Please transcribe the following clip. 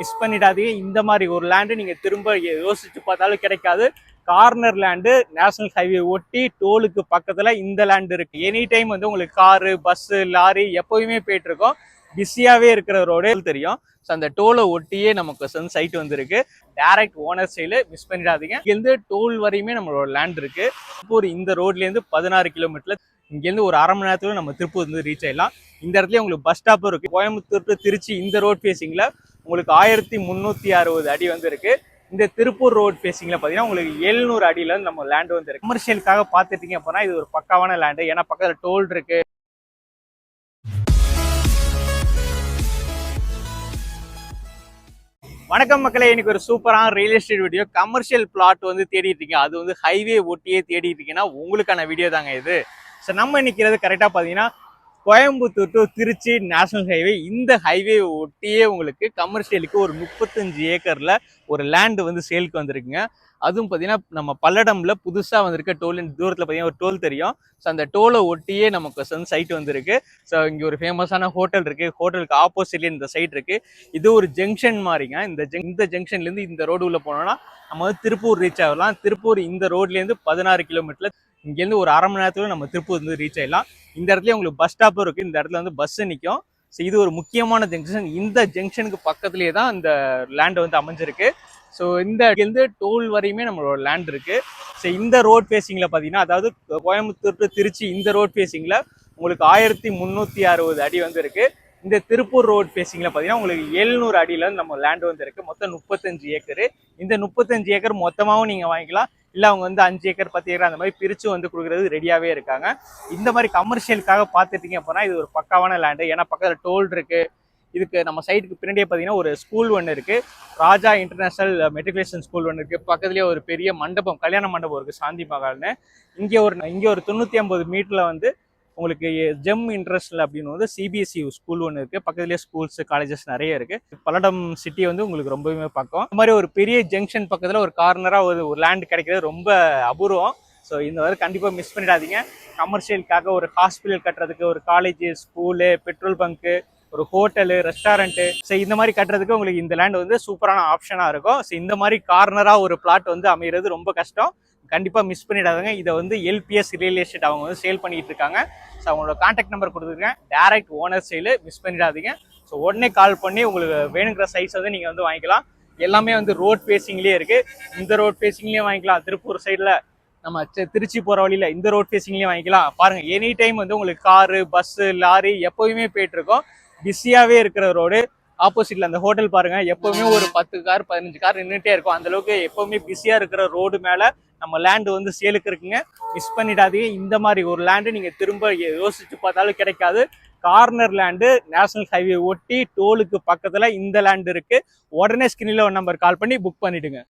Miss பண்ணிடாதீங்க. இந்த மாதிரி ஒரு லேண்டு நீங்கள் திரும்ப யோசிச்சு பார்த்தாலும் கிடைக்காது. கார்னர் லேண்டு, நேஷனல் ஹைவே ஒட்டி டோலுக்கு பக்கத்தில் இந்த லேண்டு இருக்குது. எனி டைம் வந்து உங்களுக்கு காரு, பஸ்ஸு, லாரி எப்போயுமே போயிட்டு இருக்கோம். பிஸியாகவே இருக்கிற ரோடே தெரியும். ஸோ அந்த டோலை ஒட்டியே நமக்கு சைட் வந்துருக்கு. டைரக்ட் ஓனர் சைடு, மிஸ் பண்ணிடாதீங்க. இங்கேருந்து டோல் வரையுமே நம்மளோட லேண்ட் இருக்குது. திருப்பூர் இந்த ரோட்லேருந்து 16 கிலோமீட்டரில், இங்கேருந்து ஒரு அரை மணி நேரத்துல நம்ம திருப்பூர் வந்து ரீச் ஆயிடலாம். இந்த இடத்துல உங்களுக்கு பஸ் ஸ்டாப்பும் இருக்குது. கோயம்புத்தூர் டு திருச்சி இந்த ரோட் ஃபேஸிங்கில் உங்களுக்கு 1360 அடி வந்து இருக்குது. இந்த திருப்பூர் ரோட் ஃபேஸிங்கில் பார்த்தீங்கன்னா உங்களுக்கு 700 அடியில் நம்ம லேண்டு வந்து இருக்கு. கமர்ஷியலுக்காக பார்த்துட்டீங்க அப்படின்னா இது ஒரு பக்காவான லேண்டு. ஏன்னா பக்கத்தில் டோல் இருக்குது. வணக்கம் மக்களே, இன்னைக்கு ஒரு சூப்பரான real estate video. Commercial plot வந்து தேடிட்டு இருக்கீங்க, அது வந்து ஹைவே ஒட்டியே தேடிட்டு இருக்கீங்கன்னா உங்களுக்கான வீடியோ தாங்க இது. ஸோ நம்ம நிற்கிறது கரெக்டாக பார்த்தீங்கன்னா Coimbatore to Trichy national highway. இந்த ஹைவே ஒட்டியே உங்களுக்கு கமர்ஷியலுக்கு ஒரு 35 ஏக்கரில் ஒரு லேண்டு வந்து சேலுக்கு வந்திருக்குங்க. அதுவும் பார்த்தீங்கன்னா நம்ம பல்லடம்ல புதுசாக வந்திருக்க டோல், தூரத்தில் பார்த்தீங்கன்னா ஒரு டோல் தெரியும். ஸோ அந்த டோலை ஒட்டியே நமக்கு சைட் வந்துருக்கு. ஸோ இங்கே ஒரு ஃபேமஸான ஹோட்டல் இருக்குது. ஹோட்டலுக்கு ஆப்போசிட்லேயே இந்த சைட் இருக்குது. இது ஒரு ஜங்ஷன் மாதிரிங்க. இந்த ஜங்ஷன்லேருந்து இந்த ரோடு உள்ள போனோம்னா நம்ம வந்து திருப்பூர் ரீச் ஆகலாம். திருப்பூர் இந்த ரோட்லேருந்து 16 கிலோமீட்டரில், இங்கேருந்து ஒரு அரை மணி நேரத்துல நம்ம திருப்பூர் வந்து ரீச் ஆகிடலாம். இந்த இடத்துல உங்களுக்கு பஸ் ஸ்டாப்பும் இருக்குது. இந்த இடத்துல வந்து பஸ்ஸு நிற்கும். ஸோ இது ஒரு முக்கியமான ஜங்ஷன். இந்த ஜங்ஷனுக்கு பக்கத்துலேயே தான் இந்த லேண்டு வந்து அமைஞ்சிருக்கு. ஸோ இந்த இடத்துலேருந்து டோல் வரையுமே நம்மளோட லேண்ட் இருக்குது. ஸோ இந்த ரோட் ஃபேஸிங்கில் பார்த்தீங்கன்னா, அதாவது கோயம்புத்தூர் டு திருச்சி இந்த ரோட் ஃபேஸிங்கில் உங்களுக்கு 1360 அடி வந்து இருக்குது. இந்த திருப்பூர் ரோட் ஃபேஸிங்கில் பார்த்தீங்கன்னா உங்களுக்கு 700 அடியில் நம்ம லேண்டு வந்து இருக்குது. மொத்தம் 35 ஏக்கரு. இந்த 35 ஏக்கர் மொத்தமாகவும் நீங்கள் வாங்கிக்கலாம். இல்லை அவங்க வந்து 5 ஏக்கர் 10 ஏக்கர் அந்த மாதிரி பிரித்து வந்து கொடுக்குறது ரெடியாகவே இருக்காங்க. இந்த மாதிரி கமர்ஷியலுக்காக பார்த்துட்டீங்க அப்படின்னா இது ஒரு பக்காவான லேண்டு. ஏன்னா பக்கத்தில் டோல் இருக்குது. இதுக்கு நம்ம சைட்டுக்கு பின்னாடியே பார்த்தீங்கன்னா ஒரு ஸ்கூல் ஒன்று இருக்குது. ராஜா இன்டர்நேஷனல் மெட்ரிகுலேஷன் ஸ்கூல் ஒன்று இருக்குது. பக்கத்துலேயே ஒரு பெரிய மண்டபம், கல்யாண மண்டபம் இருக்குது, சாந்தி மகால்னு. இங்கே ஒரு 950 மீட்டரில் வந்து உங்களுக்கு ஜெம் இன்டர்நேஷனல் அப்படின்னு வந்து சிபிஎஸ்சி ஸ்கூல் ஒன்று இருக்குது. பக்கத்துலேயே ஸ்கூல்ஸ், காலேஜஸ் நிறைய இருக்குது. பல்லடம் சிட்டி வந்து உங்களுக்கு ரொம்பவுமே பக்கம். இந்த மாதிரி ஒரு பெரிய ஜங்ஷன் பக்கத்தில் ஒரு கார்னராக ஒரு லேண்ட் கிடைக்கிறது ரொம்ப அபூர்வம். ஸோ இந்த மாதிரி கண்டிப்பாக மிஸ் பண்ணிடாதீங்க. கமர்ஷியலுக்காக ஒரு ஹாஸ்பிட்டல் கட்டுறதுக்கு, ஒரு காலேஜ், ஸ்கூலு, பெட்ரோல் பங்க்கு, ஒரு ஹோட்டலு, ரெஸ்டாரண்ட்டு, ஸோ இந்த மாதிரி கட்டுறதுக்கு உங்களுக்கு இந்த லேண்ட் வந்து சூப்பரான ஆப்ஷனாக இருக்கும். ஸோ இந்த மாதிரி கார்னராக ஒரு பிளாட் வந்து அமைகிறது ரொம்ப கஷ்டம். கண்டிப்பாக மிஸ் பண்ணிடாதுங்க. இதை வந்து எல்பிஎஸ் ரியல் எஸ்டேட் அவங்க வந்து சேல் பண்ணிட்டு இருக்காங்க. ஸோ அவங்களோட கான்டாக்ட் நம்பர் கொடுத்துருக்கேன். டைரக்ட் ஓனர் சேலு, மிஸ் பண்ணிடாதீங்க. ஸோ உடனே கால் பண்ணி உங்களுக்கு வேணுங்கிற சைஸ் வந்து நீங்கள் வந்து வாங்கிக்கலாம். எல்லாமே வந்து ரோட் ஃபேஸிங்லேயே இருக்குது. இந்த ரோட் ஃபேஸிங்லேயே வாங்கிக்கலாம். திருப்பூர் சைடில் நம்ம திருச்சி போகிற வழியில் இந்த ரோட் ஃபேஸிங்லேயே வாங்கிக்கலாம். பாருங்கள், எனி டைம் வந்து உங்களுக்கு காரு, பஸ்ஸு, லாரி எப்போயுமே போயிட்டு இருக்கோம். பிஸியாகவே இருக்கிற ரோடு. ஆப்போசிட்ல அந்த ஹோட்டல் பாருங்க, எப்பவுமே ஒரு 10 கார் 15 கார் நின்றுட்டே இருக்கும். அந்த அளவுக்கு எப்பவுமே பிஸியா இருக்கிற ரோடு மேல நம்ம லேண்டு வந்து சேலுக்கு இருக்குங்க. மிஸ் பண்ணிடாதீங்க. இந்த மாதிரி ஒரு லேண்டு நீங்க திரும்ப யோசிச்சு பார்த்தாலும் கிடைக்காது. கார்னர் லேண்டு, நேஷனல் ஹைவே ஒட்டி டோலுக்கு பக்கத்துல இந்த லேண்டு இருக்கு. உடனே ஸ்கிரீன்ல ஒரு நம்பர் கால் பண்ணி புக் பண்ணிடுங்க.